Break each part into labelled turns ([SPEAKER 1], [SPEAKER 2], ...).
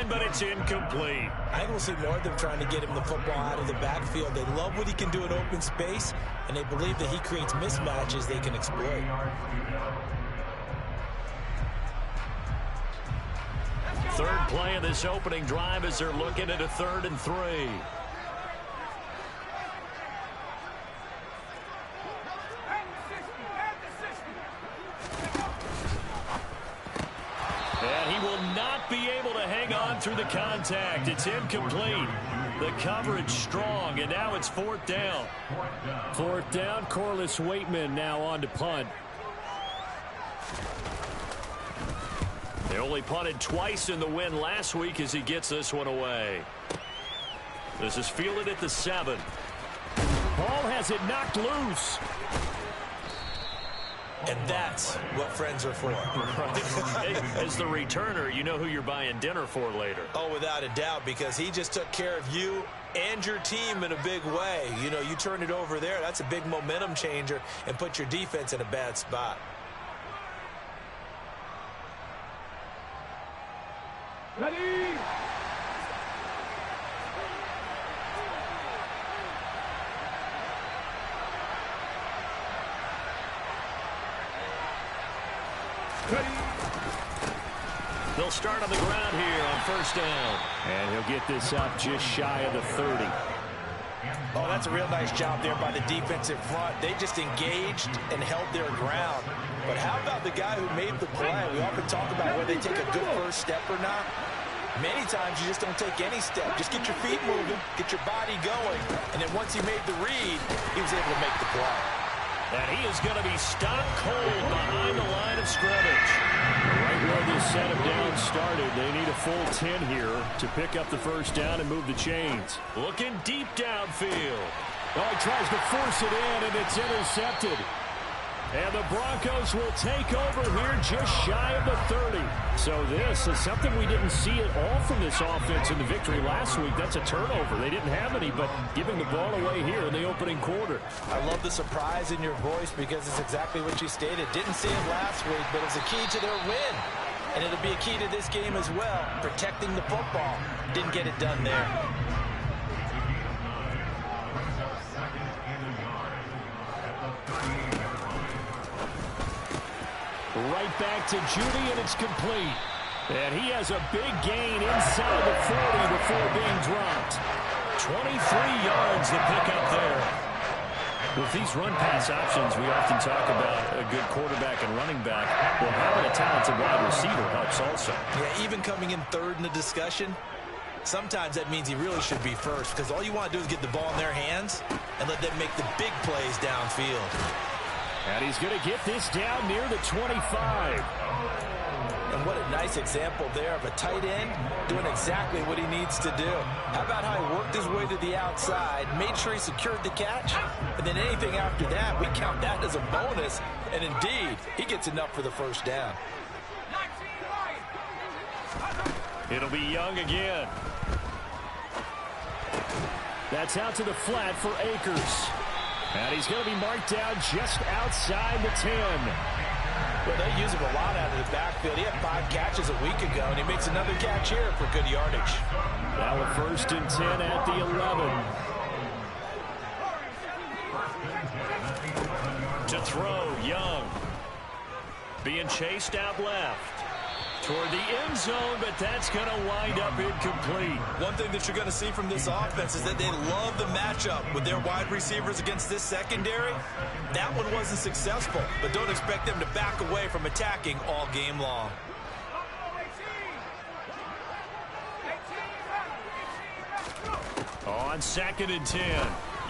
[SPEAKER 1] but it's incomplete.
[SPEAKER 2] I think we'll see more of them trying to get him the football out of the backfield. They love what he can do in open space, and they believe that he creates mismatches they can exploit.
[SPEAKER 1] Third play of this opening drive as they're looking at a 3rd and 3. And he will not be able to hang on through the contact. It's incomplete. The coverage strong, and now it's 4th down. 4th down, Corliss Waitman now on to punt. They only punted twice in the win last week as he gets this one away. This is fielded at the 7. Ball has it knocked loose.
[SPEAKER 2] And that's what friends are for.
[SPEAKER 1] As the returner, you know who you're buying dinner for later.
[SPEAKER 2] Oh, without a doubt, because he just took care of you and your team in a big way. You know, you turn it over there, that's a big momentum changer and put your defense in a bad spot.
[SPEAKER 3] Ready?
[SPEAKER 1] They'll start on the ground here on 1st down. And he'll get this up just shy of the 30.
[SPEAKER 2] Oh, that's a real nice job there by the defensive front. They just engaged and held their ground. But how about the guy who made the play? We often talk about whether they take a good first step or not. Many times you just don't take any step. Just get your feet moving, get your body going, and then once he made the read, he was able to make the play.
[SPEAKER 1] And he is going to be stopped cold behind the line of scrimmage. Right where this set of downs started, they need a full 10 here to pick up the 1st down and move the chains. Looking deep downfield. Oh, he tries to force it in, and it's intercepted. And the Broncos will take over here just shy of the 30. So this is something we didn't see at all from this offense in the victory last week. That's a turnover. They didn't have any, but giving the ball away here in the opening quarter.
[SPEAKER 2] I love the surprise in your voice because it's exactly what you stated. Didn't see it last week, but it's a key to their win. And it'll be a key to this game as well, protecting the football. Didn't get it done there.
[SPEAKER 1] Right back to Judy, and it's complete. And he has a big gain inside the 40 before being dropped. 23 yards to pick up there. With these run-pass options, we often talk about a good quarterback and running back. Well, having a talented wide receiver helps also.
[SPEAKER 2] Yeah, even coming in 3rd in the discussion, sometimes that means he really should be 1st because all you want to do is get the ball in their hands and let them make the big plays downfield.
[SPEAKER 1] And he's going to get this down near the 25.
[SPEAKER 2] And what a nice example there of a tight end doing exactly what he needs to do. How about how he worked his way to the outside, made sure he secured the catch, and then anything after that, we count that as a bonus. And indeed, he gets enough for the 1st down.
[SPEAKER 1] It'll be Young again. That's out to the flat for Akers. And he's going to be marked down just outside the 10.
[SPEAKER 2] Well, they use him a lot out of the backfield. He had 5 catches a week ago, and he makes another catch here for good yardage.
[SPEAKER 1] Now a 1st and 10 at the 11. To throw, Young. Being chased out left. Toward the end zone, but that's going to wind up incomplete.
[SPEAKER 2] One thing that you're going to see from this offense is that they love the matchup with their wide receivers against this secondary. That one wasn't successful, but don't expect them to back away from attacking all game long.
[SPEAKER 1] On 2nd and 10,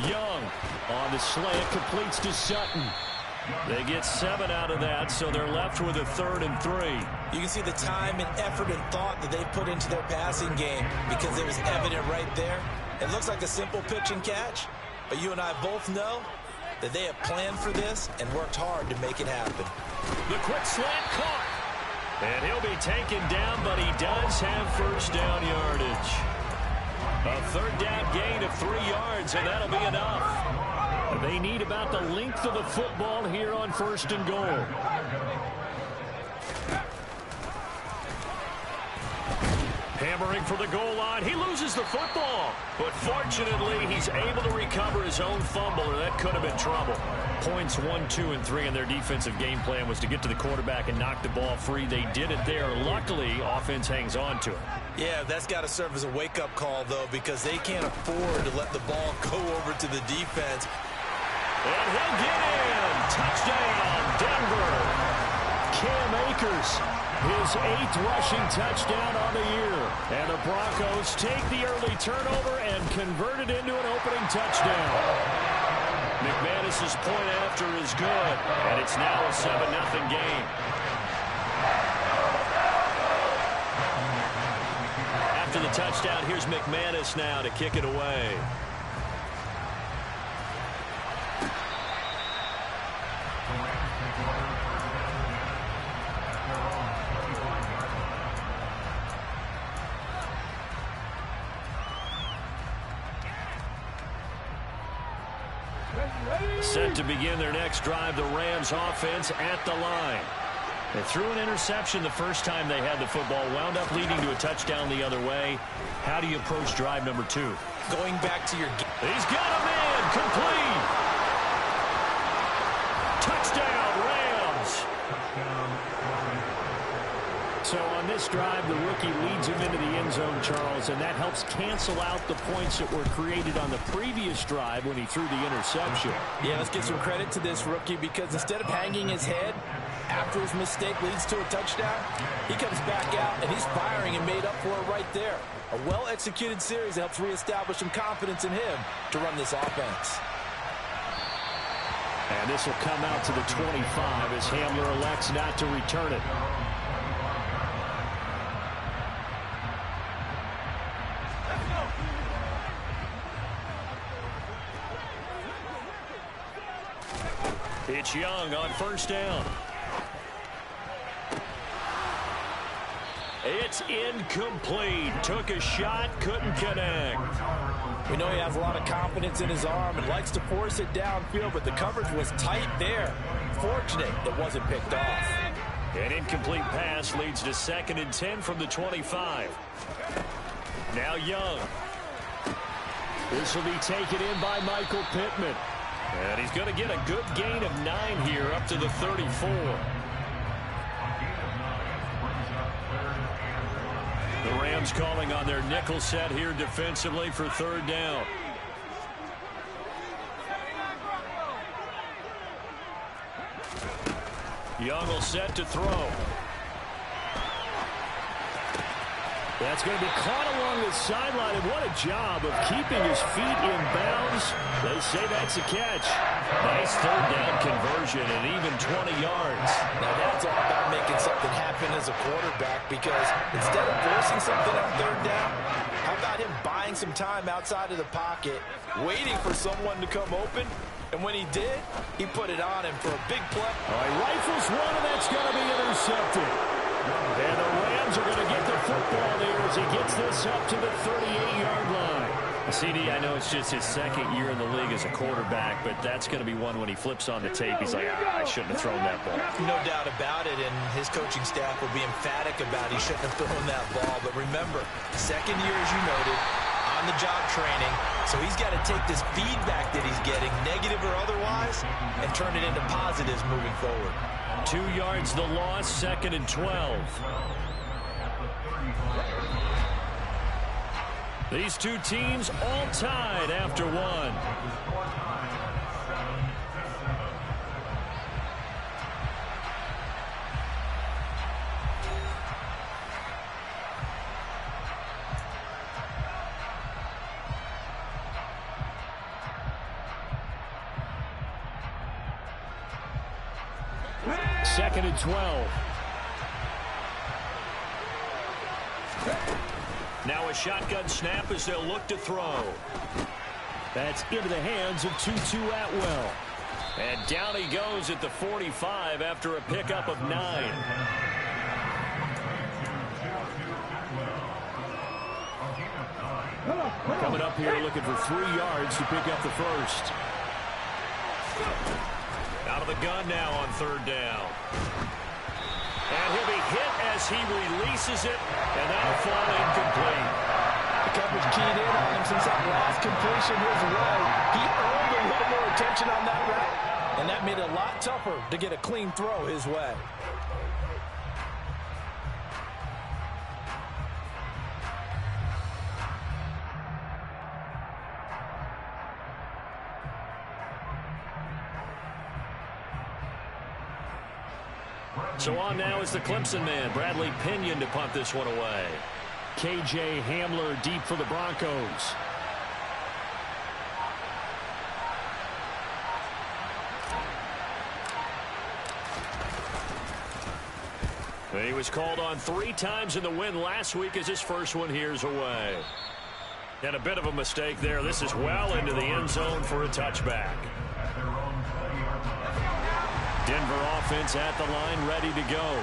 [SPEAKER 1] Young on the slant completes to Sutton. They get 7 out of that, so they're left with a 3rd and 3.
[SPEAKER 2] You can see the time and effort and thought that they put into their passing game because it was evident right there. It looks like a simple pitch and catch, but you and I both know that they have planned for this and worked hard to make it happen.
[SPEAKER 1] The quick slant caught. And he'll be taken down, but he does have 1st down yardage. A 3rd down gain of 3 yards, and that'll be enough. They need about the length of the football here on 1st and goal. Hammering for the goal line. He loses the football. But fortunately, he's able to recover his own fumble, or that could have been trouble. Points 1, 2, and 3 in their defensive game plan was to get to the quarterback and knock the ball free. They did it there. Luckily, offense hangs on to it. Yeah, that's got to serve as a wake-up call, though, because they can't afford to let the ball go over to the defense. And he'll get in. Touchdown, Denver. Cam Akers, his 8th rushing touchdown on the year. And the Broncos take the early turnover and convert it into an opening touchdown. McManus's point after is good, and it's now a 7-0 game. After the touchdown, here's McManus now to kick it away. Set to begin their next drive, the Rams offense at the line. They threw an interception the first time they had the football, wound up leading to a touchdown the other way. How do you approach drive number 2? Going back to your... He's got a man, complete. Touchdown, Rams. So on this drive, the rookie leads him into the end zone, Charles, and that helps cancel out the points that were created on the previous drive when he threw the interception. Yeah, let's give some credit to this rookie, because instead of hanging his head after his mistake leads to a touchdown, he comes back out and he's firing and made up for it right there. A well-executed series that helps reestablish some confidence in him to run this offense. And this will come out to the 25 as Hamler elects not to return it. It's Young on first down. It's incomplete. Took a shot, couldn't connect. We know he has a lot of confidence in his arm and likes to force it downfield, but the coverage was tight there. Fortunate it wasn't picked off. An incomplete pass leads to 2nd and 10 from the 25. Now Young. This will be taken in by Michael Pittman. And he's going to get a good gain of 9 here up to the 34. The Rams calling on their nickel set here defensively for 3rd down. Young will set to throw. That's going to be caught along the sideline, and what a job of keeping his feet in bounds. They say that's a catch. Nice 3rd down conversion and even 20 yards. Now that's all about making something happen as a quarterback, because instead of forcing something on 3rd down, how about him buying some time outside of the pocket, waiting for someone to come open, and when he did, he put it on him for a big play. All right, rifles one, and that's going to be intercepted. And the Rams are going to get the football there as he gets this up to the 38-yard line. CD, I know it's just his 2nd year in the league as a quarterback, but that's going to be one when he flips on the tape. He's like, I shouldn't have thrown that ball. No doubt about it, and his coaching staff will be emphatic about he shouldn't have thrown that ball. But remember, 2nd year, as you noted, on-the-job training, so he's got to take this feedback that he's getting, negative or otherwise, and turn it into positives moving forward. 2 yards the loss, 2nd and 12. These two teams all tied after 1. Second and 12. Now a shotgun snap as they'll look to throw. That's into the hands of Tutu Atwell. And down he goes at the 45 after a pickup of 9. Coming up here looking for 3 yards to pick up the first. Out of the gun now on 3rd down. And he'll be hit as he releases it, and that'll fall incomplete.
[SPEAKER 2] The coverage keyed in on him since that last completion his way. He earned a little more attention on that route, and that made it a lot tougher to get a clean throw his way.
[SPEAKER 1] So on now is the Clemson man, Bradley Pinion, to punt this one away. K.J. Hamler deep for the Broncos. He was called on 3 times in the win last week as his first one here's away. And a bit of a mistake there. This is well into the end zone for a touchback. Denver offense at the line, ready to go.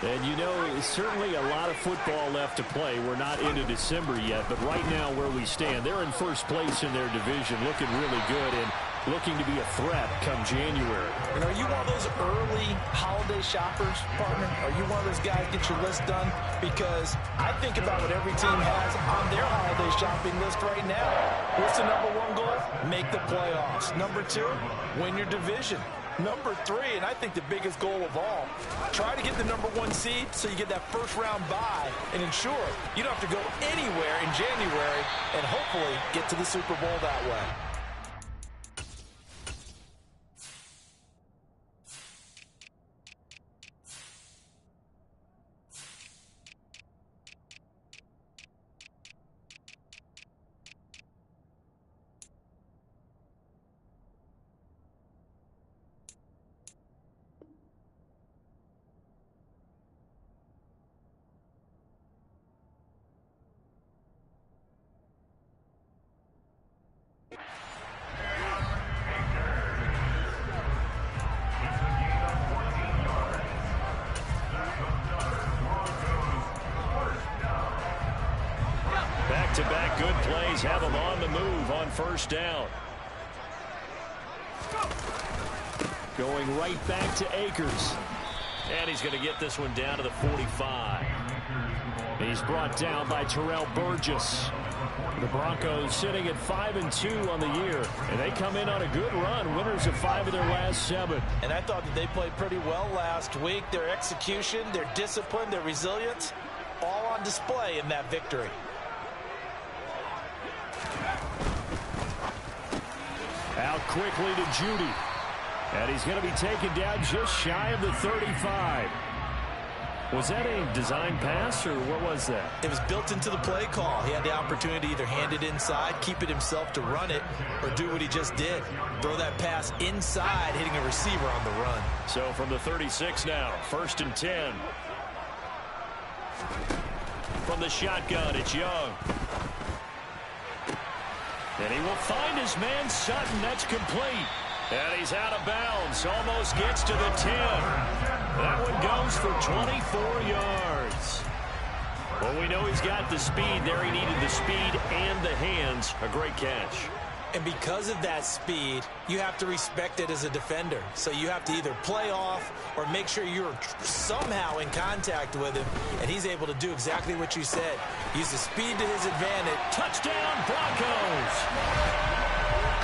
[SPEAKER 1] And you know, certainly a lot of football left to play. We're not into December yet, but right now where we stand, they're in first place in their division, looking really good and looking to be a threat come January.
[SPEAKER 2] And are you one of those early holiday shoppers, partner? Are you one of those guys get your list done? Because I think about what every team has on their holiday shopping list right now. What's the #1 goal? Make the playoffs. #2, win your division. #3, and I think the biggest goal of all, try to get the #1 seed so you get that first-round bye and ensure you don't have to go anywhere in January and hopefully get to the Super Bowl that way.
[SPEAKER 1] Back-to-back good plays have them on the move on first down. Going right back to Akers. And he's going to get this one down to the 45. He's brought down by Terrell Burgess. The Broncos sitting at 5-2 on the year, and they come in on a good run, winners of 5 of their last 7.
[SPEAKER 2] And I thought that they played pretty well last week. Their execution, their discipline, their resilience, all on display in that victory.
[SPEAKER 1] Out quickly to Judy. And he's going to be taken down just shy of the 35. Was that a design pass, or what was that?
[SPEAKER 2] It was built into the play call. He had the opportunity to either hand it inside, keep it himself to run it, or do what he just did. Throw that pass inside, hitting a receiver on the run.
[SPEAKER 1] So from the 36 now, 1st and 10. From the shotgun, it's Young. And he will find his man Sutton. That's complete. And he's out of bounds. Almost gets to the 10. That one goes for 24 yards. Well, we know he's got the speed there. He needed the speed and the hands. A great catch.
[SPEAKER 2] And because of that speed, you have to respect it as a defender. So you have to either play off or make sure you're somehow in contact with him. And he's able to do exactly what you said. Use the speed to his advantage.
[SPEAKER 1] Touchdown, Broncos!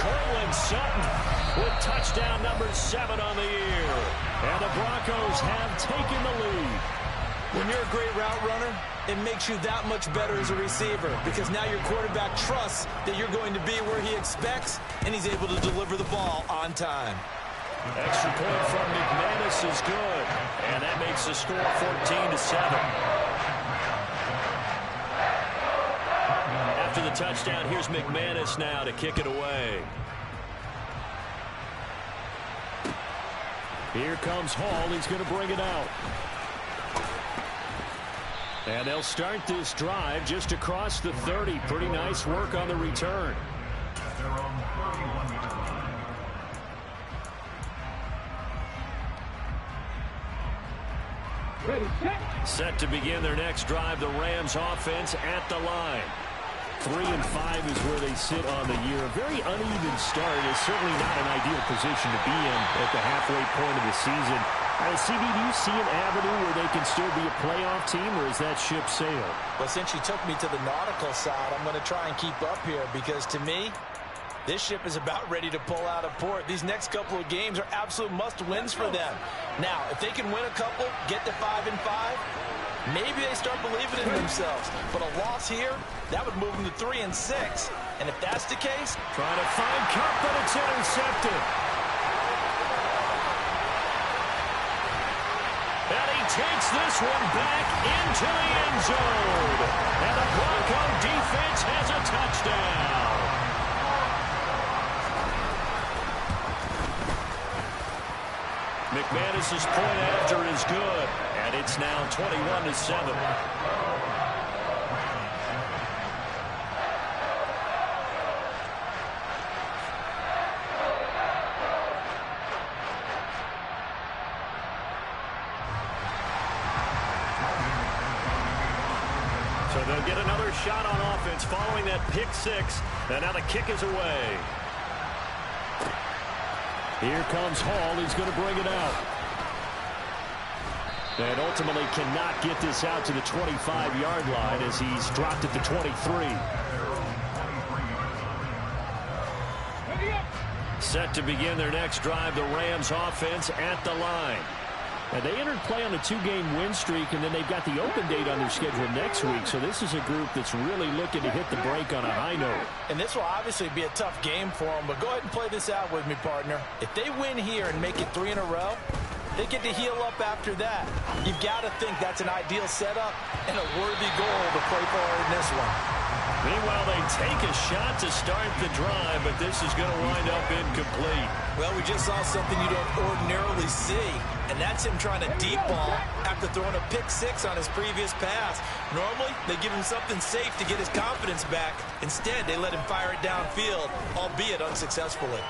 [SPEAKER 1] Cortland Sutton with touchdown number 7 on the year. And the Broncos have taken the lead.
[SPEAKER 2] When you're a great route runner, it makes you that much better as a receiver because now your quarterback trusts that you're going to be where he expects, and he's able to deliver the ball on time.
[SPEAKER 1] Extra point from McManus is good, and that makes the score 14-7. After the touchdown, here's McManus now to kick it away. Here comes Hall. He's going to bring it out. And they'll start this drive just across the 30. Pretty nice work on the return. Set to begin their next drive, the Rams offense at the line. 3-5 is where they sit on the year. A very uneven start is certainly not an ideal position to be in at the halfway point of the season. CB, do you see an avenue where they can still be a playoff team, or is that ship sailed?
[SPEAKER 2] Well, since you took me to the nautical side, I'm going to try and keep up here because, to me, this ship is about ready to pull out of port. These next couple of games are absolute must-wins for them. Now, if they can win a couple, get to 5-5, maybe they start believing in themselves. But a loss here, that would move them to 3-6. And if that's the case...
[SPEAKER 1] Trying to find Cup, but it's intercepted. And he takes this one back into the end zone. And the Bronco defense has a touchdown. McManus's point after is good, and it's now 21-7. So they'll get another shot on offense following that pick six, and now the kick is away. Here comes Hall. He's going to bring it out. And ultimately cannot get this out to the 25-yard line as he's dropped at the 23. Set to begin their next drive, the Rams offense at the line. And they entered play on a 2-game win streak, and then they've got the open date on their schedule next week. So this is a group that's really looking to hit the break on a high note.
[SPEAKER 2] And this will obviously be a tough game for them, but go ahead and play this out with me, partner. If they win here and make it 3 in a row, they get to heal up after that. You've got to think that's an ideal setup and a worthy goal to play for in this one.
[SPEAKER 1] Meanwhile, they take a shot to start the drive, but this is going to wind up incomplete.
[SPEAKER 2] Well, we just saw something you don't ordinarily see, and that's him trying to deep ball after throwing a pick six on his previous pass. Normally, they give him something safe to get his confidence back. Instead, they let him fire it downfield, albeit unsuccessfully.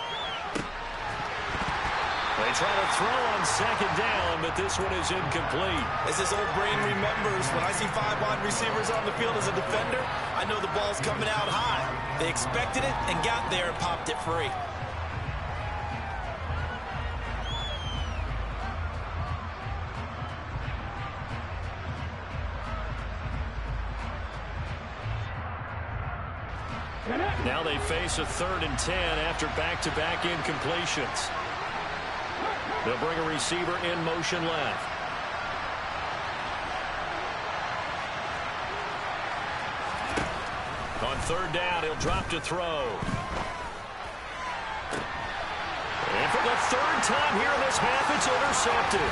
[SPEAKER 1] They try to throw on second down, but this one is incomplete.
[SPEAKER 2] As his old brain remembers, when I see 5 wide receivers on the field as a defender, I know the ball's coming out high. They expected it and got there and popped it free.
[SPEAKER 1] Now they face a 3rd and 10 after back-to-back incompletions. They'll bring a receiver in motion left. On 3rd down, he'll drop to throw. And for the 3rd time here in this half, it's intercepted.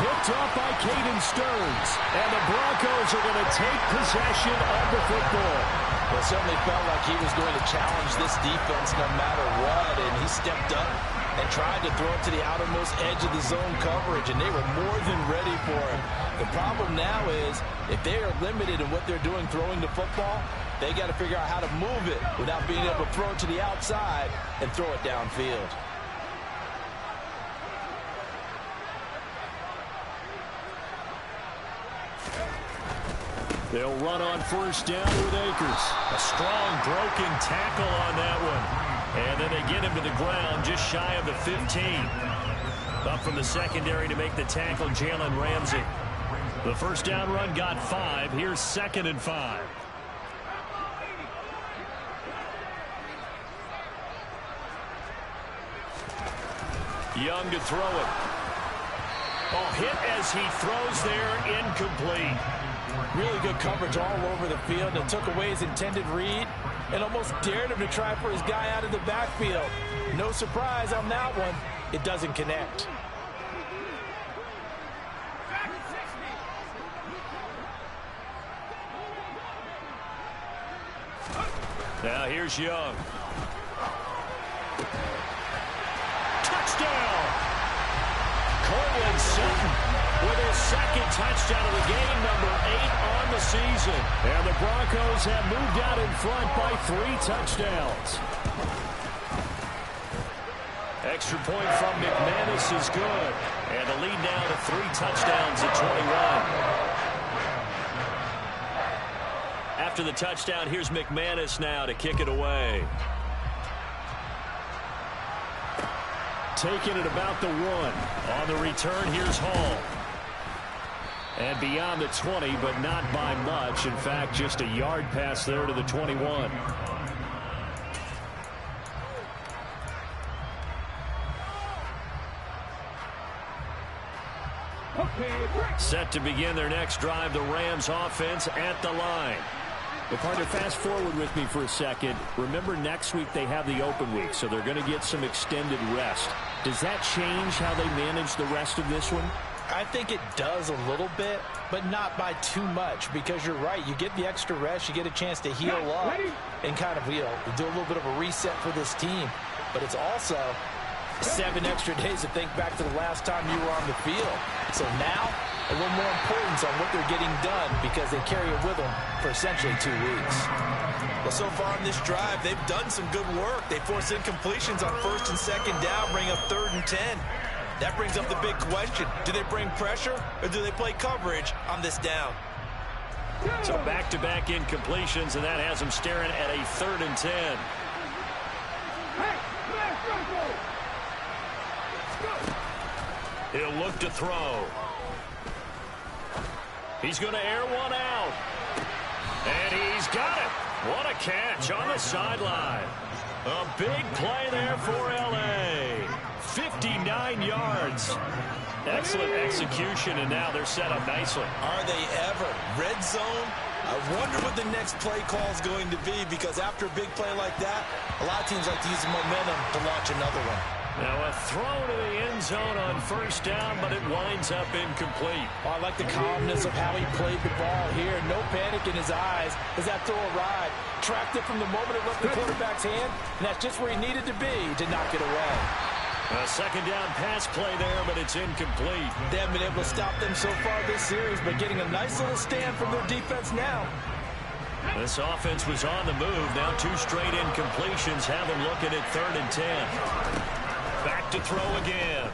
[SPEAKER 1] Picked off by Caden Stearns. And the Broncos are going to take possession of the football.
[SPEAKER 2] Well, it certainly felt like he was going to challenge this defense no matter what, and he stepped up and tried to throw it to the outermost edge of the zone coverage, and they were more than ready for him. The problem now is, if they are limited in what they're doing throwing the football, they got to figure out how to move it without being able to throw it to the outside and throw it downfield.
[SPEAKER 1] They'll run on 1st down with Akers. A strong broken tackle on that one. And then they get him to the ground just shy of the 15. Up from the secondary to make the tackle, Jalen Ramsey. The 1st down run got 5. Here's 2nd and 5. Young to throw it. Oh, hit as he throws there, incomplete.
[SPEAKER 2] Really good coverage all over the field that took away his intended read and almost dared him to try for his guy out of the backfield. No surprise on that one. It doesn't connect.
[SPEAKER 1] Now here's Young. Touchdown! Cortland Sutton with his 2nd touchdown of the game, number 8 on the season. And the Broncos have moved out in front by 3 touchdowns. Extra point from McManus is good. And the lead now to 3 touchdowns at 21. After the touchdown, here's McManus now to kick it away. taken at about the 1. On the return, here's Hall. And beyond the 20, but not by much. In fact, just a yard pass there to the 21. Set to begin their next drive, the Rams offense at the line. Well, partner, fast forward with me for a second. Remember, next week they have the open week, so they're going to get some extended rest. Does that change how they manage the rest of this one?
[SPEAKER 2] I think it does a little bit, but not by too much, because you're right. You get the extra rest, you get a chance to heal up and kind of, do a little bit of a reset for this team. But it's also 7 extra days to think back to the last time you were on the field. So now, a little more importance on what they're getting done because they carry it with them for essentially 2 weeks. Well, so far on this drive, they've done some good work. They force incompletions on 1st and 2nd down, bring up 3rd and 10. That brings up the big question. Do they bring pressure or do they play coverage on this down?
[SPEAKER 1] So back-to-back incompletions, and that has them staring at a 3rd and 10. He'll look to throw. He's going to air one out. And he's got it. What a catch on the sideline. A big play there for L.A. 59 yards. Excellent execution, and now they're set up nicely.
[SPEAKER 2] Are they ever? Red zone? I wonder what the next play call is going to be, because after a big play like that, a lot of teams like to use the momentum to launch another one.
[SPEAKER 1] Now a throw to the end zone on 1st down, but it winds up incomplete.
[SPEAKER 2] Oh, I like the calmness of how he played the ball here. No panic in his eyes as that throw arrived. Tracked it from the moment it left the quarterback's hand, and that's just where he needed to be to knock it away.
[SPEAKER 1] A 2nd down pass play there, but it's incomplete.
[SPEAKER 2] They haven't been able to stop them so far this series, but getting a nice little stand from their defense now.
[SPEAKER 1] This offense was on the move. Now 2 straight incompletions have them looking at 3rd and 10. Back to throw again.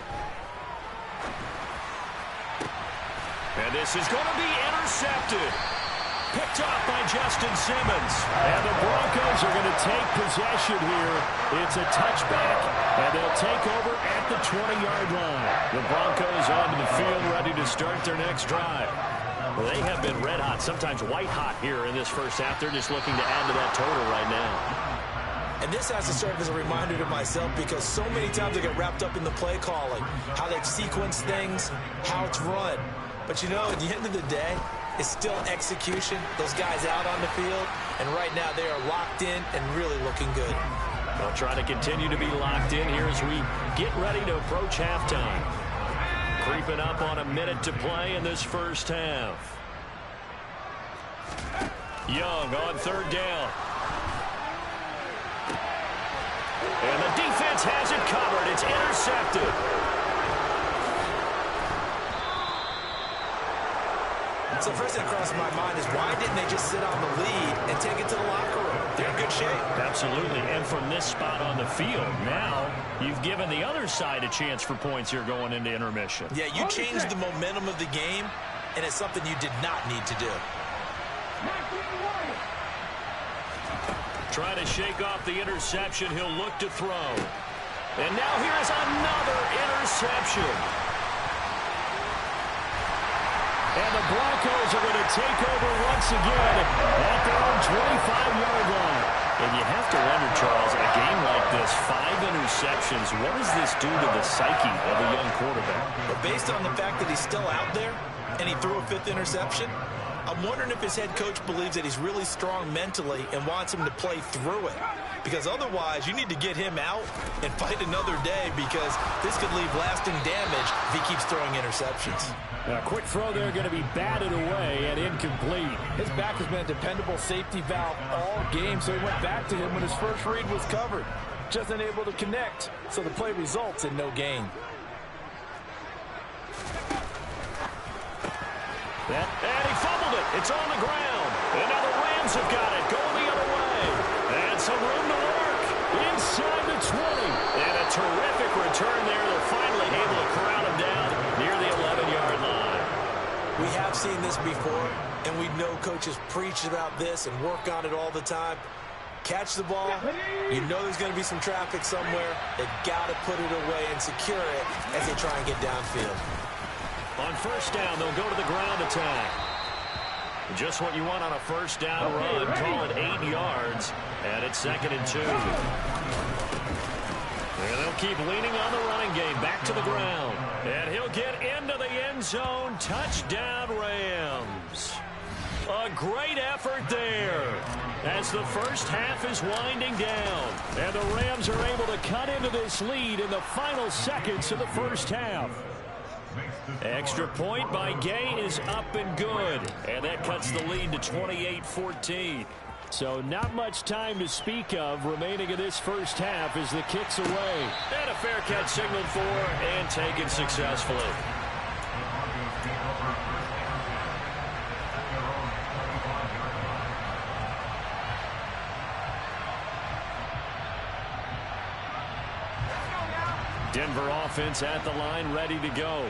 [SPEAKER 1] And this is going to be intercepted. Picked off by Justin Simmons. And the Broncos are going to take possession here. It's a touchback, and they'll take over at the 20-yard line. The Broncos onto the field, ready to start their next drive. Well, they have been red hot, sometimes white hot here in this first half. They're just looking to add to that total right now.
[SPEAKER 2] And this has to serve as a reminder to myself, because so many times I get wrapped up in the play calling, how they sequence things, how it's run. But, at the end of the day, it's still execution. Those guys out on the field, and right now they are locked in and really looking good.
[SPEAKER 1] They'll try to continue to be locked in here as we get ready to approach halftime. Creeping up on a minute to play in this first half. Young on 3rd down. And the defense has it covered. It's intercepted.
[SPEAKER 2] So the first thing that crosses my mind is, why didn't they just sit on the lead and take it to the locker room? They're in good shape.
[SPEAKER 1] Absolutely. And from this spot on the field, now you've given the other side a chance for points here going into intermission.
[SPEAKER 2] Yeah, you changed the momentum of the game, and it's something you did not need to do.
[SPEAKER 1] Trying to shake off the interception. He'll look to throw. And now here's another interception. And the Broncos are going to take over once again at their own 25-yard line. And you have to wonder, Charles, a game like this, 5 interceptions, what does this do to the psyche of a young quarterback?
[SPEAKER 2] But based on the fact that he's still out there and he threw a 5th interception, I'm wondering if his head coach believes that he's really strong mentally and wants him to play through it. Because otherwise, you need to get him out and fight another day, because this could leave lasting damage if he keeps throwing interceptions.
[SPEAKER 1] A quick throw there, going to be batted away and incomplete.
[SPEAKER 2] His back has been a dependable safety valve all game, so he went back to him when his first read was covered. Just unable to connect, so the play results in no gain.
[SPEAKER 1] And he fumbled it. It's on the ground. And now the Rams have got it. Going the other way. And some room to work. Inside the 20. And a terrific return there. They're finally able to corral him down near the 11-yard line.
[SPEAKER 2] We have seen this before, and we know coaches preach about this and work on it all the time. Catch the ball. You know there's going to be some traffic somewhere. They've got to put it away and secure it as they try and get downfield.
[SPEAKER 1] On first down, they'll go to the ground attack. Just what you want on a first down run. Call it 8 yards, and it's 2nd and 2. And they'll keep leaning on the running game. Back to the ground. And he'll get into the end zone. Touchdown, Rams. A great effort there as the first half is winding down. And the Rams are able to cut into this lead in the final seconds of the first half. Extra point by Gay is up and good. And that cuts the lead to 28-14. So not much time to speak of remaining in this first half as the kick's away. And a fair catch signaled for and taken successfully. Denver offense at the line, ready to go.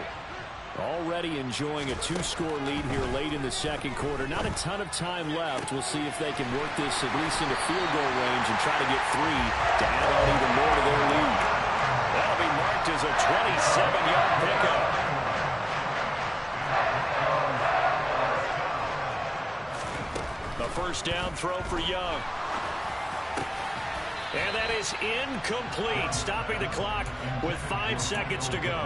[SPEAKER 1] Already enjoying a 2-score lead here late in the second quarter. Not a ton of time left. We'll see if they can work this at least into field goal range and try to get 3 to add on even more to their lead. That'll be marked as a 27-yard pickup. A first down throw for Young. And that is incomplete, stopping the clock with 5 seconds to go.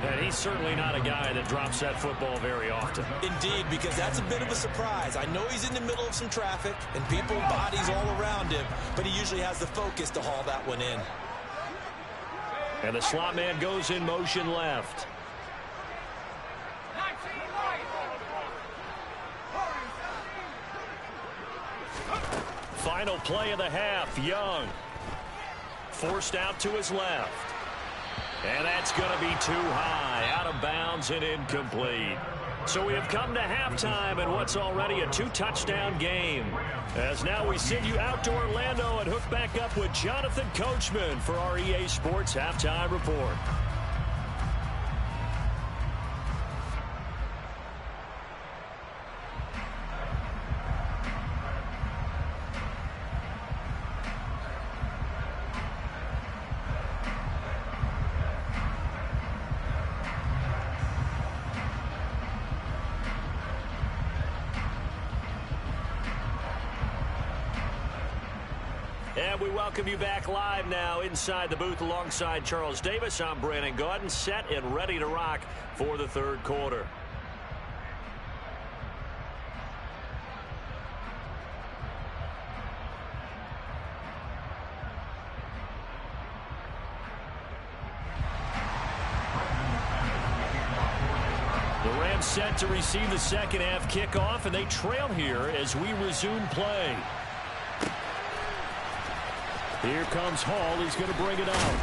[SPEAKER 1] And he's certainly not a guy that drops that football very often.
[SPEAKER 2] Indeed, because that's a bit of a surprise. I know he's in the middle of some traffic and people, bodies all around him, but he usually has the focus to haul that one in.
[SPEAKER 1] And the slot man goes in motion left. Final play of the half, Young. Forced out to his left. And that's going to be too high, out of bounds and incomplete. So we have come to halftime in what's already a 2-touchdown game. As now we send you out to Orlando and hook back up with Jonathan Coachman for our EA Sports Halftime Report. And we welcome you back live now inside the booth alongside Charles Davis. I'm Brandon Gaudin, set and ready to rock for the third quarter. The Rams set to receive the second half kickoff, and they trail here as we resume play. Here comes Hall. He's going to bring it out.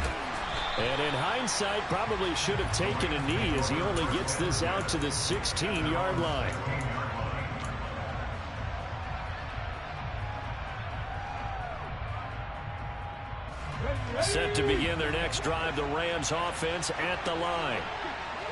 [SPEAKER 1] And in hindsight, probably should have taken a knee as he only gets this out to the 16-yard line. Set to begin their next drive, the Rams offense at the line.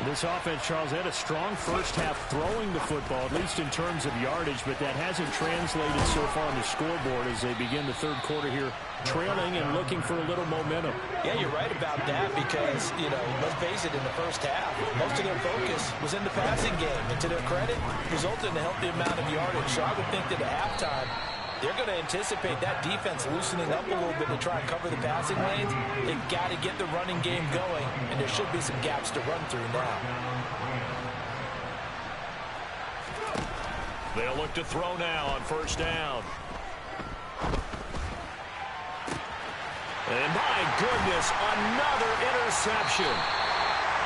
[SPEAKER 1] This offense, Charles, had a strong first half throwing the football, at least in terms of yardage, but that hasn't translated so far on the scoreboard as they begin the third quarter here, trailing and looking for a little momentum.
[SPEAKER 2] Yeah, you're right about that because, let's face it, in the first half, most of their focus was in the passing game. And to their credit, resulted in a healthy amount of yardage. So I would think that at halftime, they're going to anticipate that defense loosening up a little bit to try and cover the passing lanes. They've got to get the running game going, and there should be some gaps to run through now.
[SPEAKER 1] They'll look to throw now on first down. And my goodness, another interception.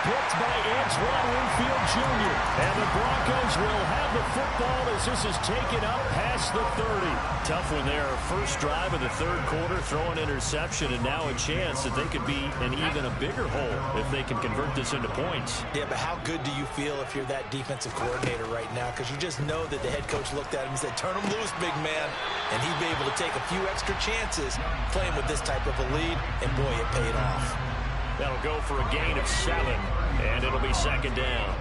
[SPEAKER 1] Picked by Antoine Winfield Jr. And the Broncos will have the football as this is taken up past the 30. Tough one there. First drive of the third quarter, throw an interception, and now a chance that they could be in even a bigger hole if they can convert this into points.
[SPEAKER 2] Yeah, but how good do you feel if you're that defensive coordinator right now? Because you just know that the head coach looked at him and said, turn him loose, big man. And he'd be able to take a few extra chances playing with this type of a lead, and boy, it paid off.
[SPEAKER 1] That'll go for a gain of 7, and it'll be second down.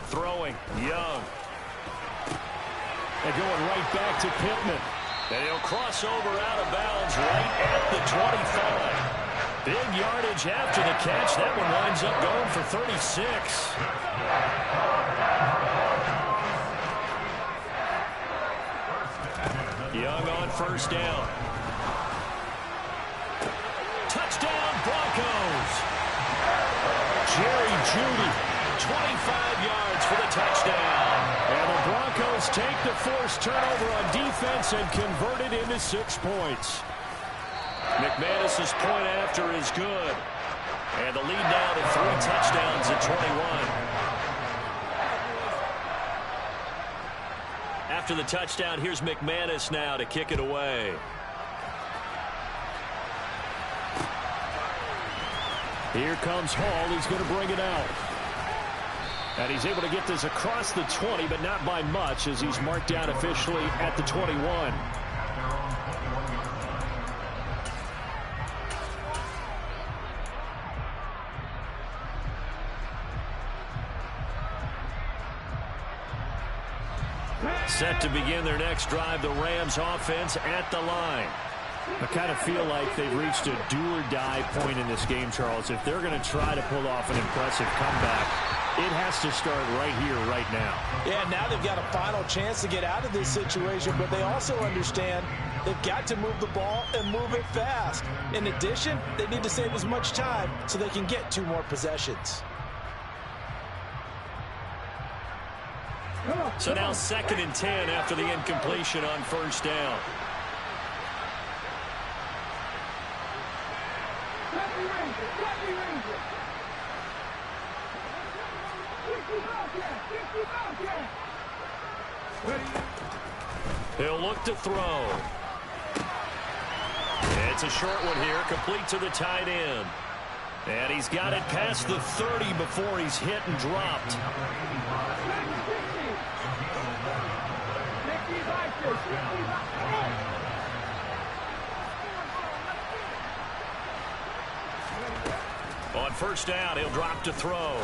[SPEAKER 1] throwing. Young. And going right back to Pittman. And he'll cross over out of bounds right at the 25. Big yardage after the catch. That one winds up going for 36. Young on first down. Touchdown, Broncos. Jerry Jeudy, 25 yards for the touchdown. And the Broncos take the forced turnover on defense and convert it into 6 points. McManus's point after is good. And the lead now to 3 touchdowns at 21. After the touchdown, here's McManus now to kick it away. Here comes Hall. He's going to bring it out. And he's able to get this across the 20, but not by much, as he's marked down officially at the 21. Set to begin their next drive, the Rams offense at the line. I kind of feel like they've reached a do-or-die point in this game, Charles. If they're going to try to pull off an impressive comeback, it has to start right here, right now.
[SPEAKER 2] Yeah, now they've got a final chance to get out of this situation, but they also understand they've got to move the ball and move it fast. In addition, they need to save as much time so they can get 2 more possessions.
[SPEAKER 1] So now 2nd and 10 after the incompletion on first down. He'll look to throw. It's a short one here, complete to the tight end. And he's got it past the 30 before he's hit and dropped. On first down, he'll drop to throw.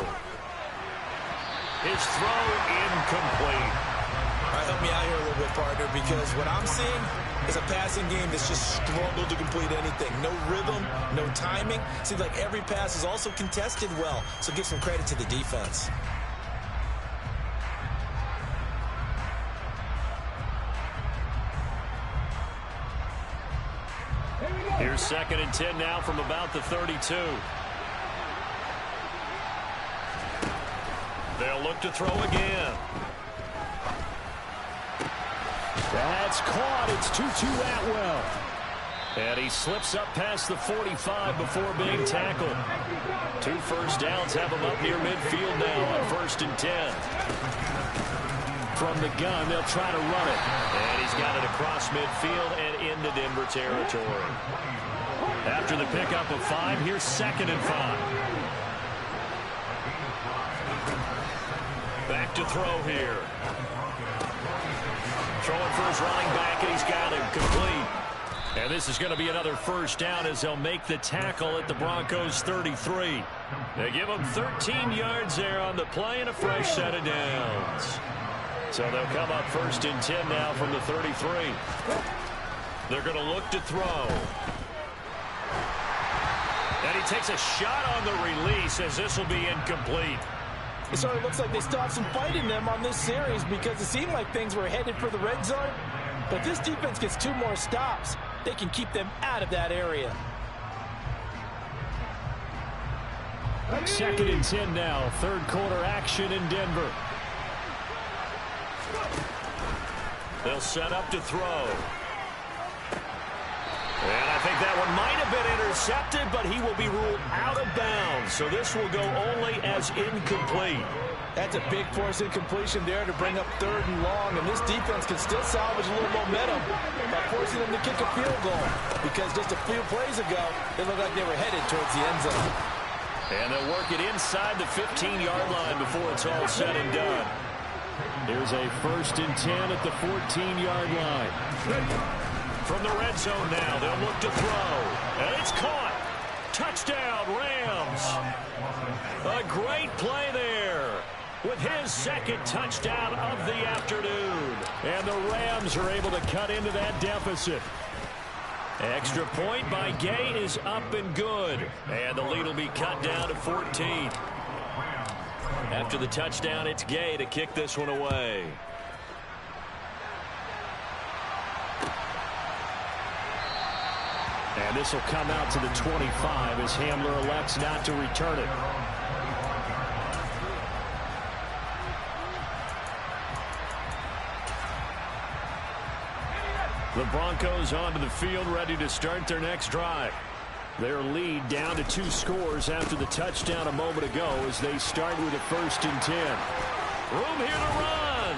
[SPEAKER 1] His throw incomplete.
[SPEAKER 2] All right, help me out here a little bit, partner, because what I'm seeing is a passing game that's just struggled to complete anything. No rhythm, no timing. Seems like every pass is also contested well, so give some credit to the defense.
[SPEAKER 1] Here's 2nd and 10 now from about the 32. They'll look to throw again. That's caught. It's Tutu Atwell. And he slips up past the 45 before being tackled. 2 first downs have him up near midfield now on 1st and 10. From the gun, they'll try to run it. And he's got it across midfield and into Denver territory. After the pickup of 5, here's 2nd and 5. Back to throw here. Throwing for his running back, and he's got him complete. And this is going to be another first down as they'll make the tackle at the Broncos 33. They give him 13 yards there on the play and a fresh set of downs. So they'll come up 1st and 10 now from the 33. They're going to look to throw. And he takes a shot on the release as this will be incomplete.
[SPEAKER 2] It sort of looks like they still have some fight in them on this series because it seemed like things were headed for the red zone. But this defense gets 2 more stops. They can keep them out of that area.
[SPEAKER 1] 2nd and 10 now. 3rd quarter action in Denver. They'll set up to throw. And I think that one might have been intercepted, but he will be ruled out of bounds. So this will go only as incomplete.
[SPEAKER 2] That's a big force incompletion there to bring up 3rd and long. And this defense can still salvage a little momentum by forcing them to kick a field goal. Because just a few plays ago, they looked like they were headed towards the end zone.
[SPEAKER 1] And they'll work it inside the 15-yard line before it's all said and done. Here's a 1st and 10 at the 14-yard line. From the red zone now, they'll look to throw. And it's caught. Touchdown, Rams. A great play there with his his second touchdown of the afternoon. And the Rams are able to cut into that deficit. Extra point by Gay is up and good. And the lead will be cut down to 14. After the touchdown, it's Gay to kick this one away. And this will come out to the 25 as Hamler elects not to return it. The Broncos onto the field, ready to start their next drive. Their lead down to 2 scores after the touchdown a moment ago as they start with a 1st and 10. Room here to run.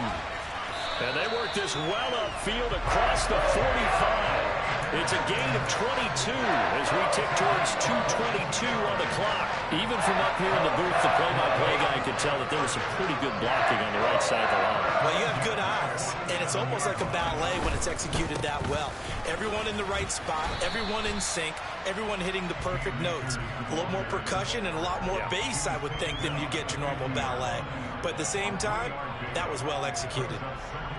[SPEAKER 1] And they work this well upfield across the 45. It's a gain of 22 as we tick towards 2:22 on the clock. Even from up here in the booth, the play-by-play guy could tell that there was some pretty good blocking on the right side of the line.
[SPEAKER 2] Well, you have good eyes, and it's almost like a ballet when it's executed that well. Everyone in the right spot, everyone in sync, everyone hitting the perfect notes. A little more percussion and a lot more bass, I would think, than you get your normal ballet. But at the same time, that was well executed.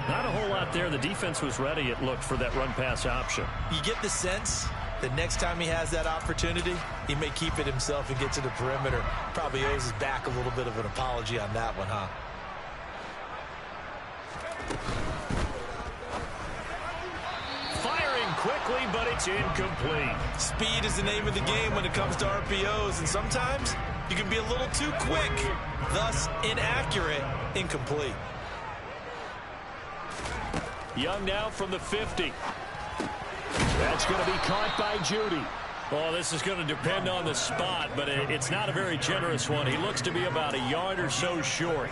[SPEAKER 1] Not a whole lot there. The defense was ready, it looked, for that run-pass option.
[SPEAKER 2] You get the sense that next time he has that opportunity, he may keep it himself and get to the perimeter. Probably owes his back a little bit of an apology on that one, huh?
[SPEAKER 1] Firing quickly, but it's incomplete.
[SPEAKER 2] Speed is the name of the game when it comes to RPOs, and sometimes you can be a little too quick, thus inaccurate, incomplete.
[SPEAKER 1] Young now from the 50. That's going to be caught by Judy. Well, this is going to depend on the spot, but it's not a very generous one. He looks to be about a yard or so short.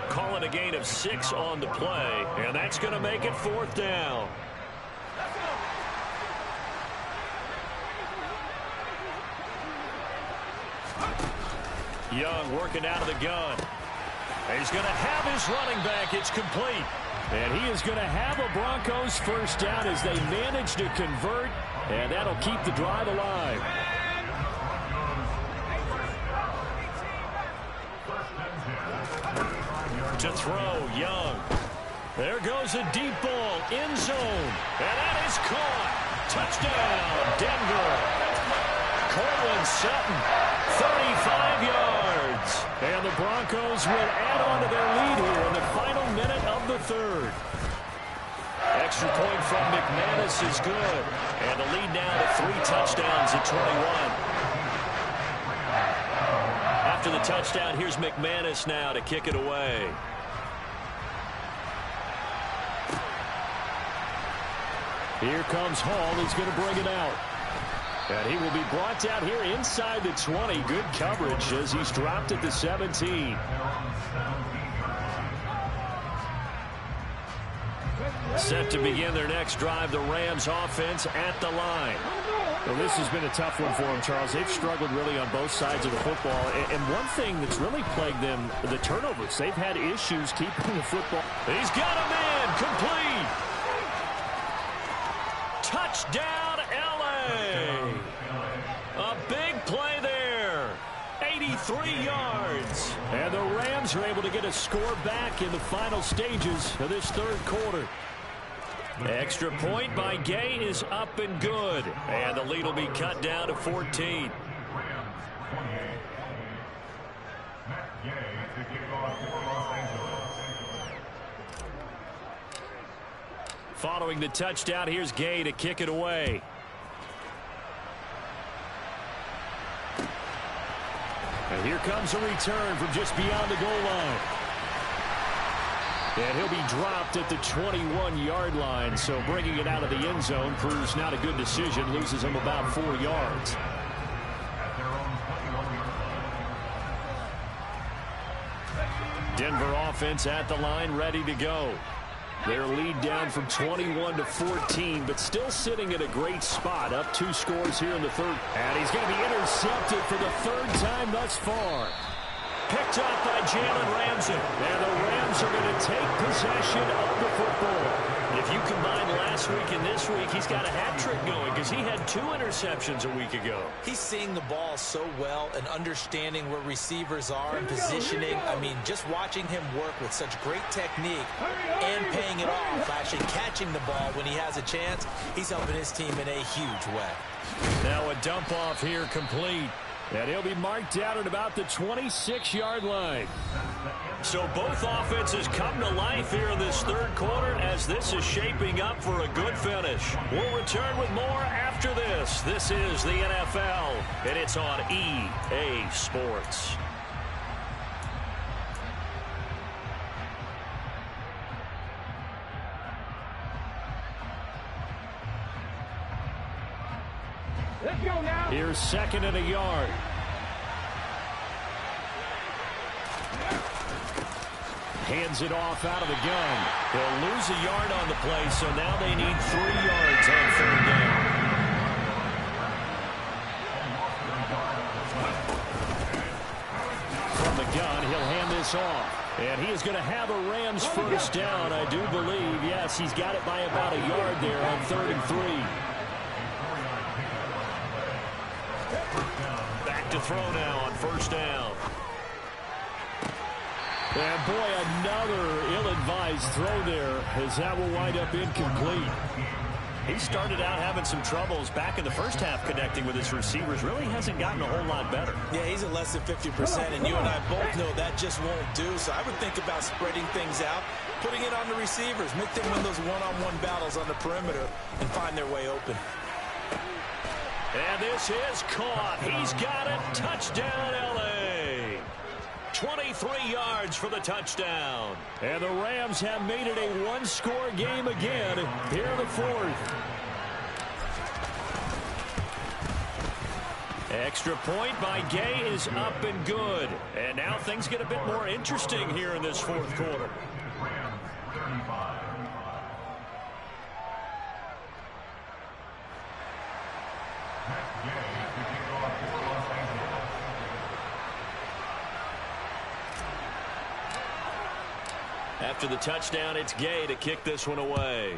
[SPEAKER 1] Call it a gain of 6 on the play, and that's going to make it 4th down. Young working out of the gun. He's going to have his running back. It's complete. And he is going to have a Broncos 1st down as they manage to convert, and that'll keep the drive alive. To throw, Young. There goes a deep ball, end zone, and that is caught. Touchdown, Denver. Cortland Sutton, 35 yards. And the Broncos will add on to their lead here in the final minute of the 3rd. Extra point from McManus is good. And the lead now to 3 touchdowns at 21. After the touchdown, here's McManus now to kick it away. Here comes Hall. He's going to bring it out. And he will be brought down here inside the 20. Good coverage as he's dropped at the 17. Set to begin their next drive, the Rams offense at the line. Well, this has been a tough one for them, Charles. They've struggled really on both sides of the football. And one thing that's really plagued them, the turnovers. They've had issues keeping the football. He's got a man, complete. Touchdown, L.A. A big play there. 83 yards. And the Rams are able to get a score back in the final stages of this 3rd quarter. Extra point by Gay is up and good. And the lead will be cut down to 14. Following the touchdown, here's Gay to kick it away. And here comes a return from just beyond the goal line. And he'll be dropped at the 21-yard line, so bringing it out of the end zone proves not a good decision, loses him about 4 yards. Denver offense at the line, ready to go. Their lead down from 21 to 14, but still sitting at a great spot, up 2 scores here in the 3rd. And he's going to be intercepted for the 3rd time thus far. Picked up by Jalen Ramsey. And the Rams are going to take possession of the football. If you combine last week and this week, he's got a hat trick going because he had 2 interceptions a week ago.
[SPEAKER 2] He's seeing the ball so well and understanding where receivers are and positioning. I mean, just watching him work with such great technique and paying it off, actually catching the ball when he has a chance, he's helping his team in a huge way.
[SPEAKER 1] Now a dump off here complete. And he'll be marked out at about the 26-yard line. So both offenses come to life here in this third quarter as this is shaping up for a good finish. We'll return with more after this. This is the NFL, and it's on EA Sports.
[SPEAKER 3] Let's go now.
[SPEAKER 1] Here's 2nd and a yard. Hands it off out of the gun. They'll lose a yard on the play, so now they need 3 yards on 3rd down. From the gun, he'll hand this off. And he is going to have a Rams first down, I do believe. Yes, he's got it by about a yard there on 3rd and 3. Back to throw now on 1st down. And boy, another ill-advised throw there as that will wind up incomplete. He started out having some troubles back in the first half connecting with his receivers. Really hasn't gotten a whole lot better.
[SPEAKER 2] Yeah, he's at less than 50%, and you and I both know that just won't do. So I would think about spreading things out, putting it on the receivers, make them win those one-on-one battles on the perimeter, and find their way open.
[SPEAKER 1] And this is caught. He's got it. Touchdown, L.A. 23 yards for the touchdown. And the Rams have made it a one-score game again here in the 4th. Extra point by Gay is up and good. And now things get a bit more interesting here in this 4th quarter. After the touchdown, it's Gay to kick this one away.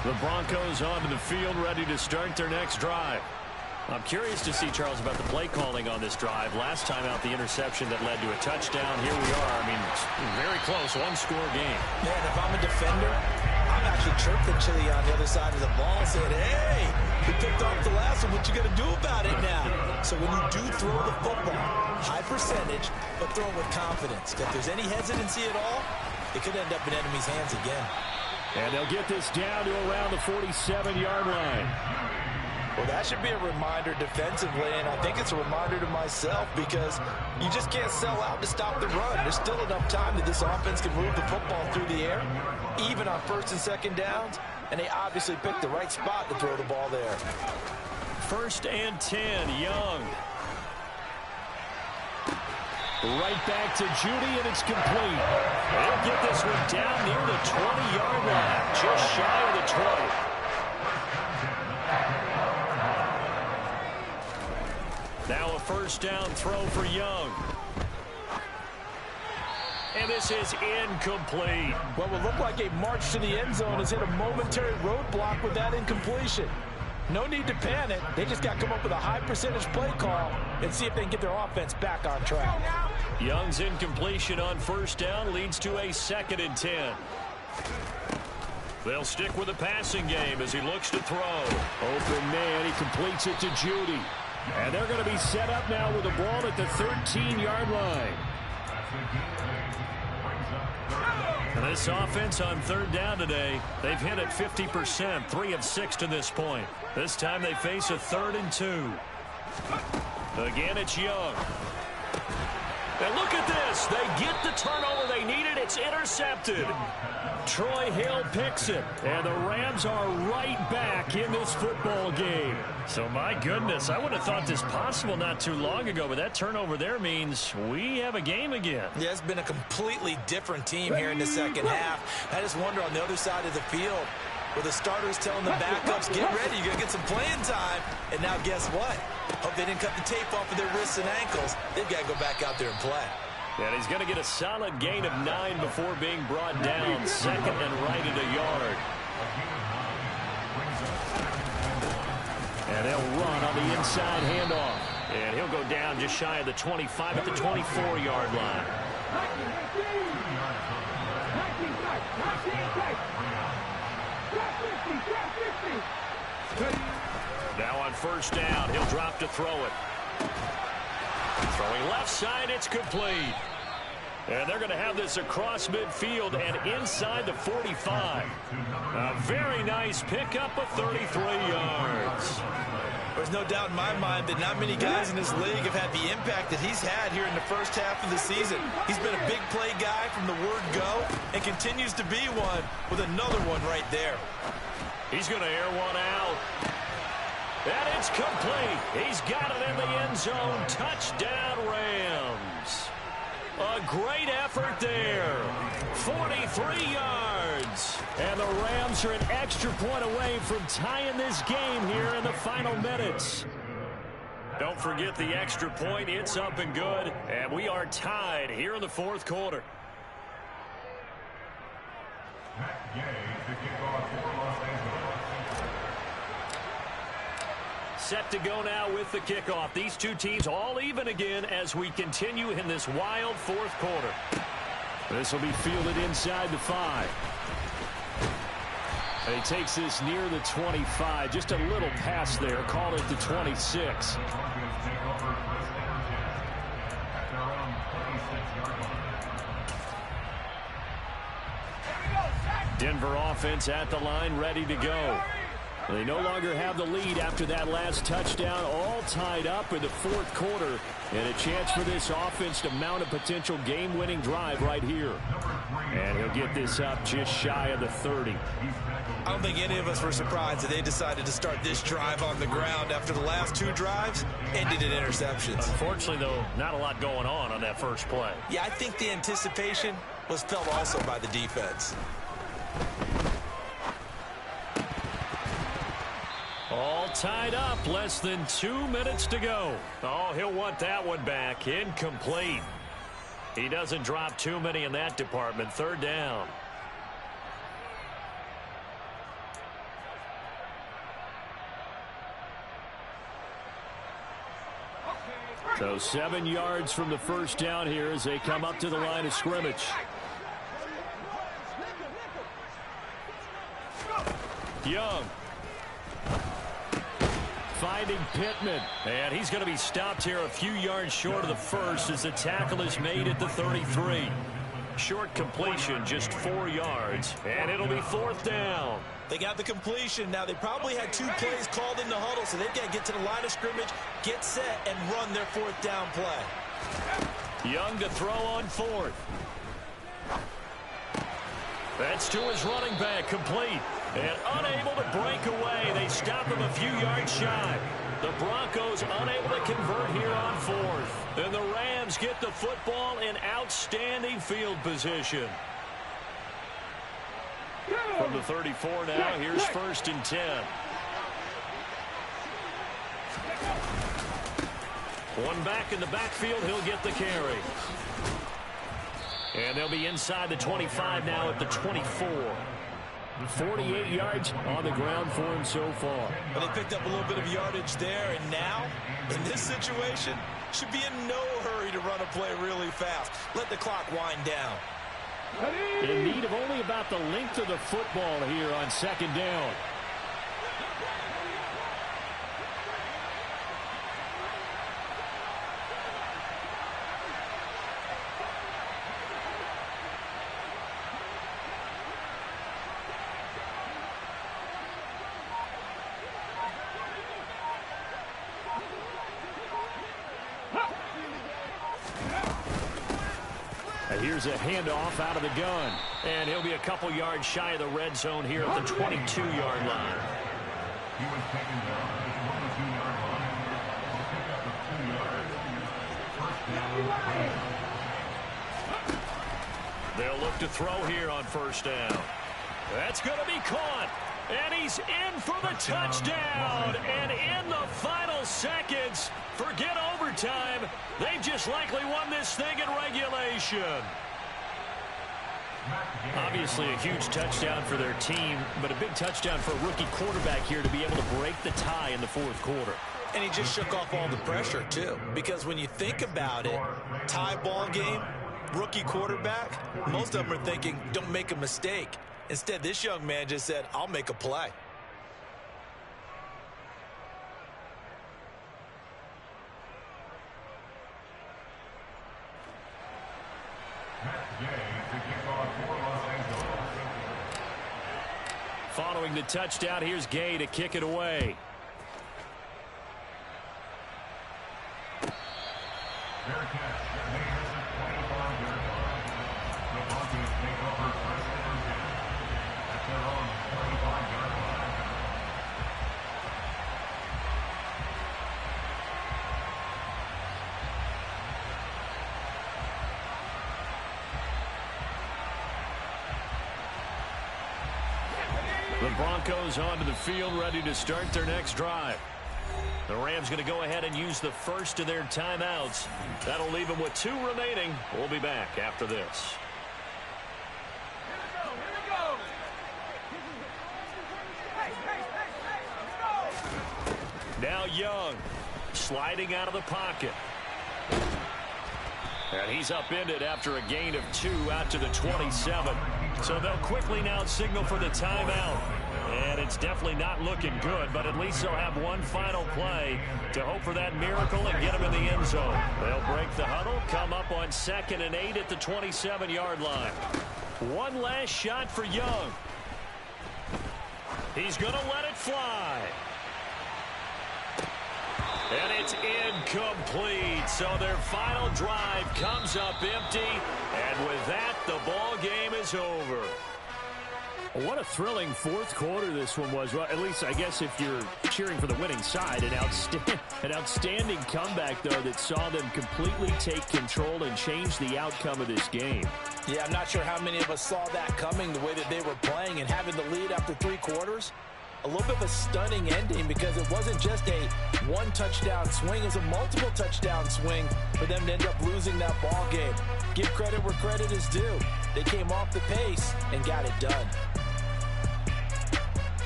[SPEAKER 1] The Broncos onto the field, ready to start their next drive. I'm curious to see, Charles, about the play calling on this drive. Last time out, the interception that led to a touchdown. Here we are. I mean, very close, one-score game.
[SPEAKER 2] Man, if I'm a defender, I'm actually chirping Chili on the other side of the ball and saying, hey, we picked off the last one. What you going to do about it now? So when you do throw the football, high percentage, but throw it with confidence. If there's any hesitancy at all, it could end up in enemy's hands again.
[SPEAKER 1] And they'll get this down to around the 47-yard line.
[SPEAKER 2] Well, that should be a reminder defensively, and I think it's a reminder to myself because you just can't sell out to stop the run. There's still enough time that this offense can move the football through the air, even on 1st and 2nd downs, and they obviously picked the right spot to throw the ball there.
[SPEAKER 1] 1st and 10, Young. Right back to Judy, and it's complete. They'll get this one down near the 20-yard line, just shy of the 20. Now a 1st down throw for Young. And this is incomplete.
[SPEAKER 2] What will look like a march to the end zone has hit a momentary roadblock with that incompletion. No need to panic. They just got to come up with a high percentage play call and see if they can get their offense back on track.
[SPEAKER 1] Young's incompletion on 1st down leads to a 2nd and 10. They'll stick with the passing game as he looks to throw. Open man, he completes it to Judy. And they're going to be set up now with the ball at the 13-yard line. And this offense on 3rd down today, they've hit it 50%, 3 of 6 to this point. This time they face a 3rd and 2. Again, it's Young. And look at this. They get the turnover they needed, It's intercepted. Troy Hill picks it, and the Rams are right back in this football game. So, my goodness, I would have thought this possible not too long ago, but that turnover there means we have a game again.
[SPEAKER 2] Yeah, it's been a completely different team here in the second half. I just wonder on the other side of the field, where the starters telling the backups, get ready, you're going to get some playing time. And now guess what? Hope they didn't cut the tape off of their wrists and ankles. They've got to go back out there and play.
[SPEAKER 1] And he's going to get a solid gain of 9 before being brought down. Second and right at a yard. And they'll run on the inside handoff. And he'll go down just shy of the 25 at the 24-yard line. Now on first down, he'll drop to throw it. Throwing left side, it's complete. And they're going to have this across midfield and inside the 45. A very nice pickup of 33 yards.
[SPEAKER 2] There's no doubt in my mind that not many guys in this league have had the impact that he's had here in the first half of the season. He's been a big play guy from the word go and continues to be one with another one right there.
[SPEAKER 1] He's going to air one out. And it's complete. He's got it in the end zone. Touchdown, Rams. A great effort there. 43 yards. And the Rams are an extra point away from tying this game here in the final minutes. Don't forget the extra point. It's up and good. And we are tied here in the fourth quarter. Set to go now with the kickoff. These two teams all even again as we continue in this wild fourth quarter. This will be fielded inside the 5. And he takes this near the 25. Just a little pass there. Call it the 26. Denver offense at the line, ready to go. They no longer have the lead after that last touchdown, all tied up in the fourth quarter, and a chance for this offense to mount a potential game-winning drive right here. And he'll get this up just shy of the 30.
[SPEAKER 2] I don't think any of us were surprised that they decided to start this drive on the ground after the last 2 drives ended in interceptions.
[SPEAKER 1] Unfortunately, though, not a lot going on that first play.
[SPEAKER 2] Yeah, I think the anticipation was felt also by the defense.
[SPEAKER 1] All tied up, less than 2 minutes to go. Oh, he'll want that one back. Incomplete. He doesn't drop too many in that department. Third down. So 7 yards from the first down here as they come up to the line of scrimmage. Young. Finding Pittman, and he's going to be stopped here a few yards short of the first as the tackle is made at the 33. Short completion, just 4 yards, and it'll be fourth down.
[SPEAKER 2] They got the completion. Now, they probably had 2 plays called in the huddle, so they've got to get to the line of scrimmage, get set, and run their fourth down play.
[SPEAKER 1] Young to throw on fourth. That's to his running back, complete. And unable to break away. They stop him a few yards shy. The Broncos unable to convert here on fourth. And the Rams get the football in outstanding field position. From the 34 now, here's first and 10. One back in the backfield, he'll get the carry. And they'll be inside the 25 now at the 24. 48 yards on the ground for him so far.
[SPEAKER 2] Well, they picked up a little bit of yardage there, and now, in this situation, should be in no hurry to run a play really fast. Let the clock wind down.
[SPEAKER 1] In need of only about the length of the football here on second down. Here's a handoff out of the gun. And he'll be a couple yards shy of the red zone here at the 22-yard line.
[SPEAKER 4] He was taken down at the 22-yard line. He'll pick up the 2 yards. First down.
[SPEAKER 1] They'll look to throw here on first down. That's going to be caught. And he's in for the touchdown. And in the final seconds, forget overtime. They've just likely won this thing in regulation. Obviously a huge touchdown for their team, but a big touchdown for a rookie quarterback here to be able to break the tie in the fourth quarter.
[SPEAKER 2] And he just shook off all the pressure, too. Because when you think about it, tie ball game, rookie quarterback, most of them are thinking, don't make a mistake. Instead, this young man just said, I'll make a play.
[SPEAKER 1] Following the touchdown, here's Gay to kick it away.
[SPEAKER 4] Fair catch. Mayors at 25-yard line. The Broncos take over first and 10 at their own 25-yard line.
[SPEAKER 1] The Broncos onto the field, ready to start their next drive. The Rams going to go ahead and use the first of their timeouts. That'll leave them with 2 remaining. We'll be back after this. Now Young, sliding out of the pocket. And he's upended after a gain of 2 out to the 27. So they'll quickly now signal for the timeout. And it's definitely not looking good, but at least they'll have one final play to hope for that miracle and get him in the end zone. They'll break the huddle, come up on 2nd and 8 at the 27-yard line. One last shot for Young. He's going to let it fly. And it's incomplete. So their final drive comes up empty. And with that, the ball game is over. What a thrilling fourth quarter this one was. Well, at least I guess if you're cheering for the winning side, an outstanding comeback, though, that saw them completely take control and change the outcome of this game.
[SPEAKER 2] Yeah, I'm not sure how many of us saw that coming, the way that they were playing and having the lead after 3 quarters. A little bit of a stunning ending because it wasn't just a one-touchdown swing. It was a multiple touchdown swing for them to end up losing that ball game. Give credit where credit is due. They came off the pace and got it done.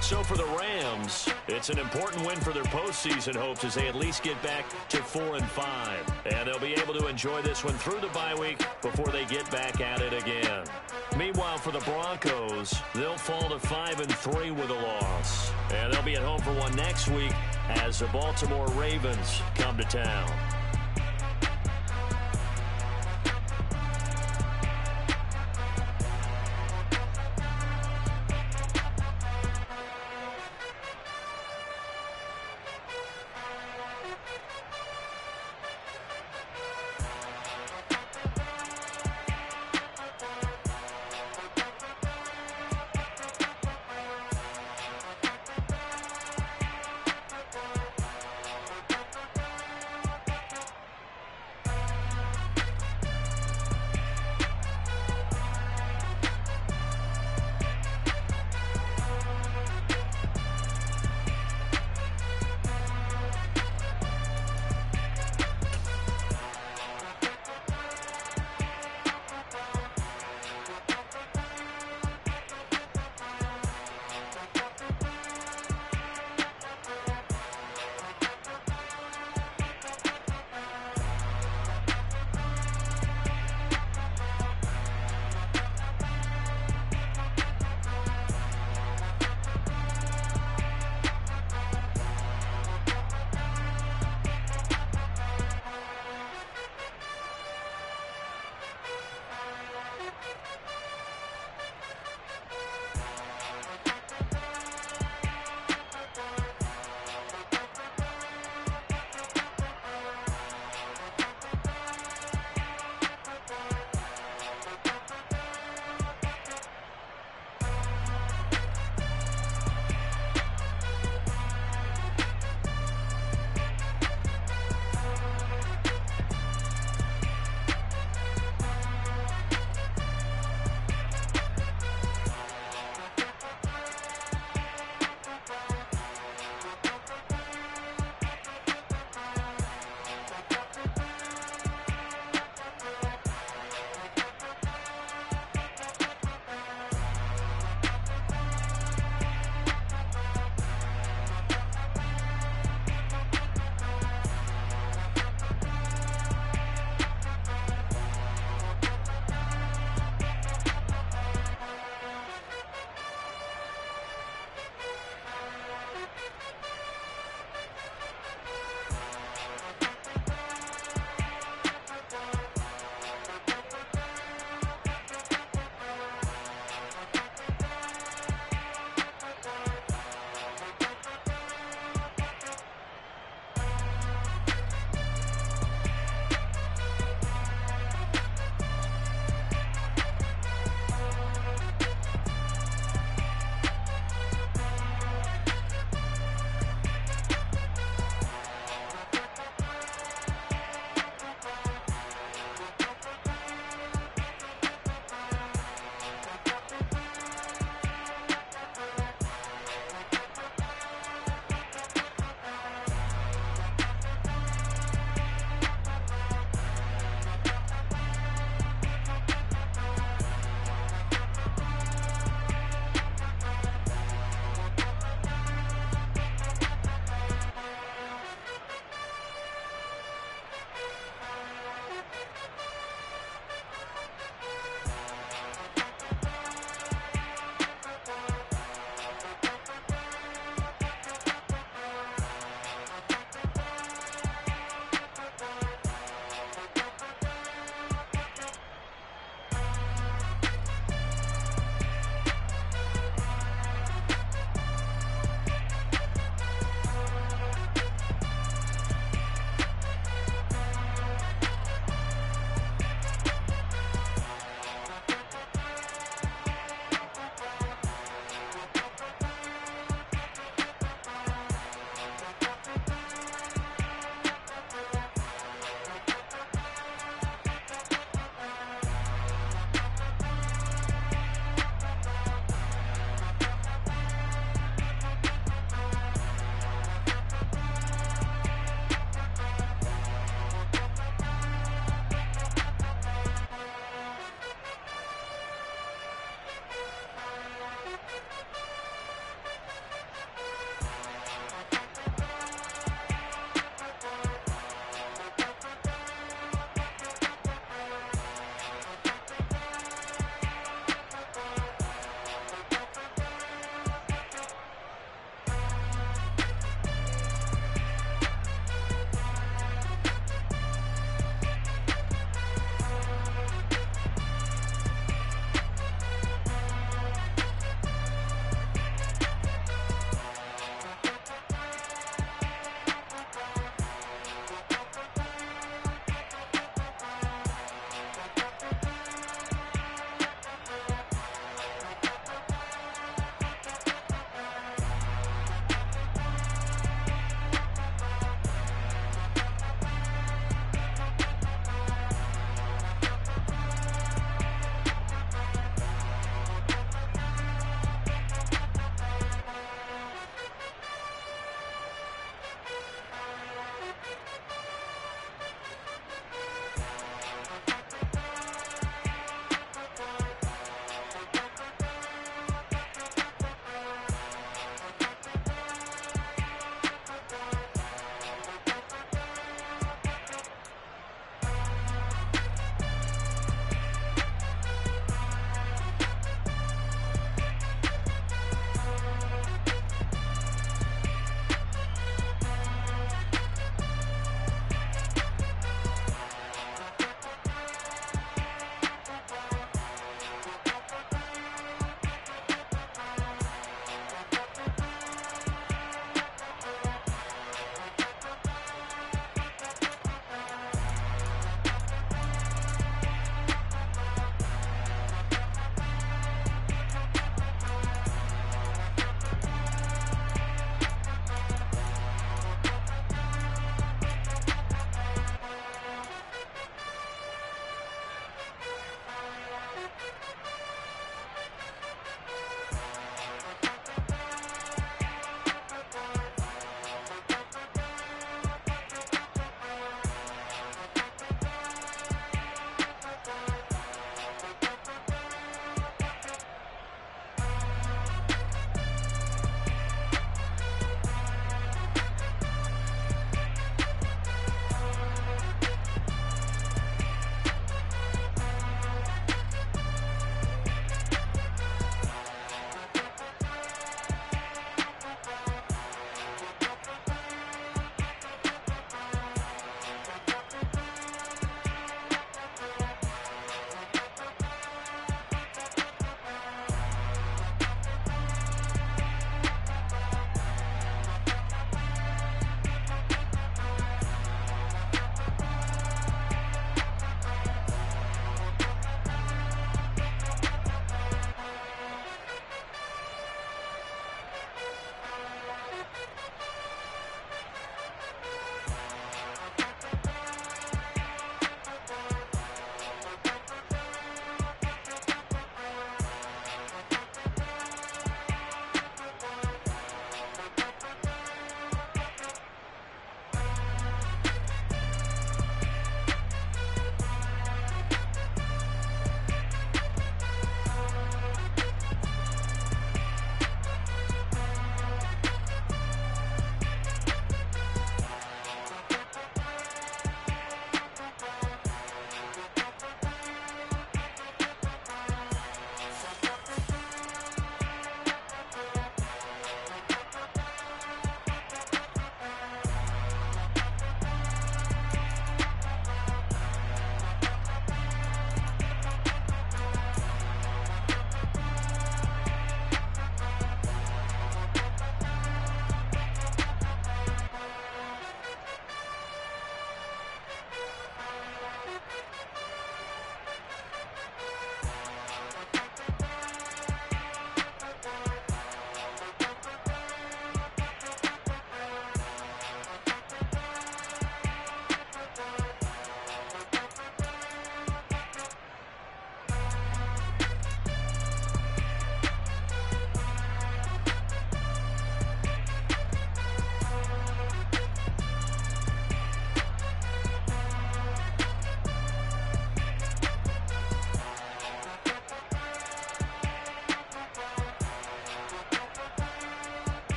[SPEAKER 1] So for the Rams, it's an important win for their postseason hopes as they at least get back to 4-5. And they'll be able to enjoy this one through the bye week before they get back at it again. Meanwhile, for the Broncos, they'll fall to 5-3 with a loss. And they'll be at home for one next week as the Baltimore Ravens come to town.